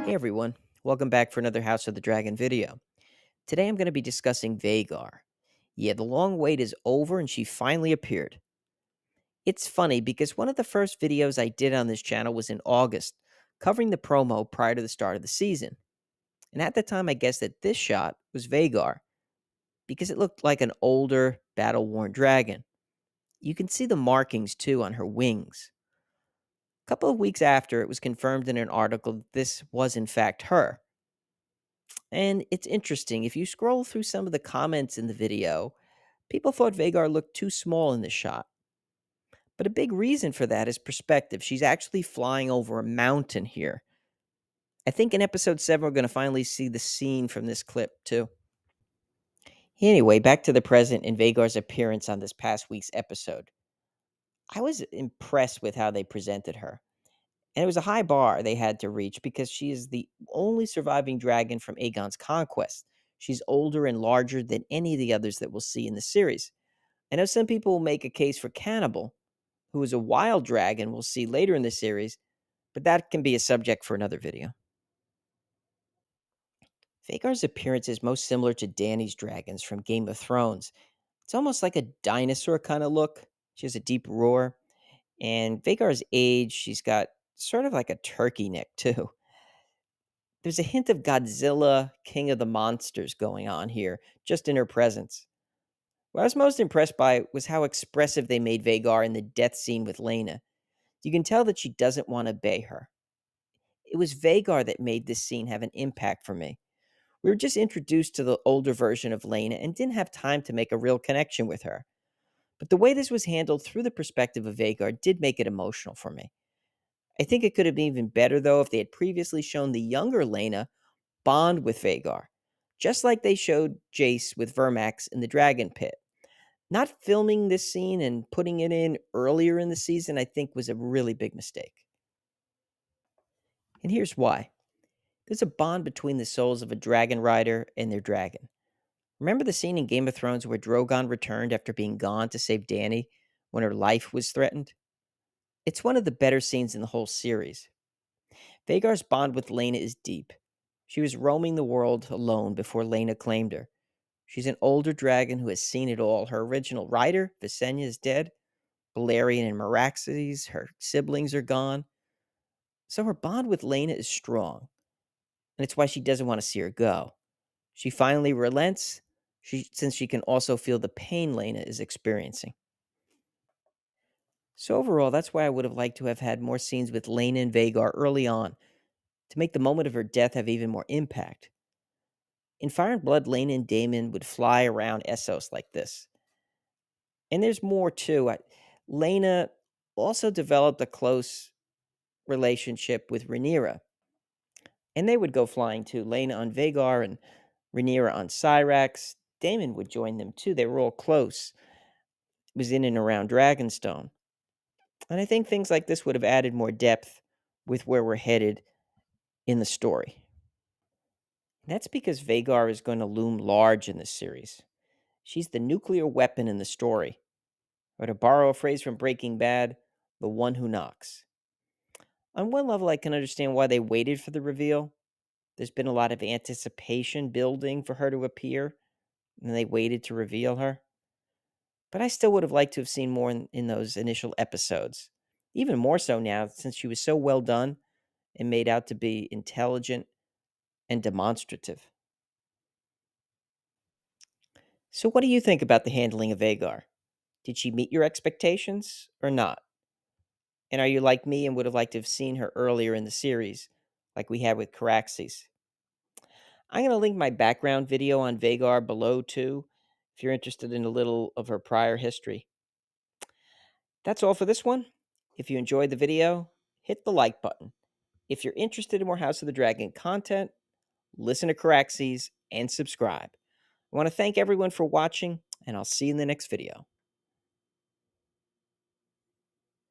Hey everyone, welcome back for another House of the Dragon video. Today I'm going to be discussing Vhagar. Yeah, the long wait is over and she finally appeared. It's funny because one of the first videos I did on this channel was in August, covering the promo prior to the start of the season. And at the time I guessed that this shot was Vhagar because it looked like an older, battle-worn dragon. You can see the markings too on her wings. A couple of weeks after, it was confirmed in an article that this was in fact her. And it's interesting, if you scroll through some of the comments in the video, people thought Vhagar looked too small in the shot. But a big reason for that is perspective. She's actually flying over a mountain here. I think in episode 7, we're going to finally see the scene from this clip, too. Anyway, back to the present and Vhagar's appearance on this past week's episode. I was impressed with how they presented her. And it was a high bar they had to reach because she is the only surviving dragon from Aegon's conquest. She's older and larger than any of the others that we'll see in the series. I know some people will make a case for Cannibal, who is a wild dragon we'll see later in the series, but that can be a subject for another video. Vhagar's appearance is most similar to Dany's dragons from Game of Thrones. It's almost like a dinosaur kind of look. She has a deep roar. And Vhagar's age, she's got sort of like a turkey neck, too. There's a hint of Godzilla, King of the Monsters going on here, just in her presence. What I was most impressed by was how expressive they made Vhagar in the death scene with Laena. You can tell that she doesn't want to obey her. It was Vhagar that made this scene have an impact for me. We were just introduced to the older version of Laena and didn't have time to make a real connection with her. But the way this was handled through the perspective of Vhagar did make it emotional for me. I think it could have been even better, though, if they had previously shown the younger Laena bond with Vhagar, just like they showed Jace with Vermax in the Dragon Pit. Not filming this scene and putting it in earlier in the season, I think, was a really big mistake. And here's why. There's a bond between the souls of a dragon rider and their dragon. Remember the scene in Game of Thrones where Drogon returned after being gone to save Dany when her life was threatened? It's one of the better scenes in the whole series. Vhagar's bond with Laena is deep. She was roaming the world alone before Laena claimed her. She's an older dragon who has seen it all. Her original rider, Visenya, is dead. Balerion and Meraxes, her siblings, are gone. So her bond with Laena is strong, and it's why she doesn't want to see her go. She finally relents, since she can also feel the pain Laena is experiencing. So overall, that's why I would have liked to have had more scenes with Laena and Vhagar early on, to make the moment of her death have even more impact. In Fire and Blood, Laena and Daemon would fly around Essos like this. And there's more too. Laena also developed a close relationship with Rhaenyra. And they would go flying too. Laena on Vhagar and Rhaenyra on Syrax. Daemon would join them too. They were all close. It was in and around Dragonstone. And I think things like this would have added more depth with where we're headed in the story. That's because Vhagar is going to loom large in this series. She's the nuclear weapon in the story. Or to borrow a phrase from Breaking Bad, the one who knocks. On one level, I can understand why they waited for the reveal. There's been a lot of anticipation building for her to appear, and they waited to reveal her. But I still would have liked to have seen more in those initial episodes. Even more so now, since she was so well done and made out to be intelligent and demonstrative. So what do you think about the handling of Vhagar? Did she meet your expectations or not? And are you like me and would have liked to have seen her earlier in the series, like we had with Caraxes? I'm going to link my background video on Vhagar below too. if you're interested in a little of her prior history. That's all for this one. If you enjoyed the video, hit the like button. If you're interested in more House of the Dragon content, listen to Caraxes and subscribe. I want to thank everyone for watching, and I'll see you in the next video.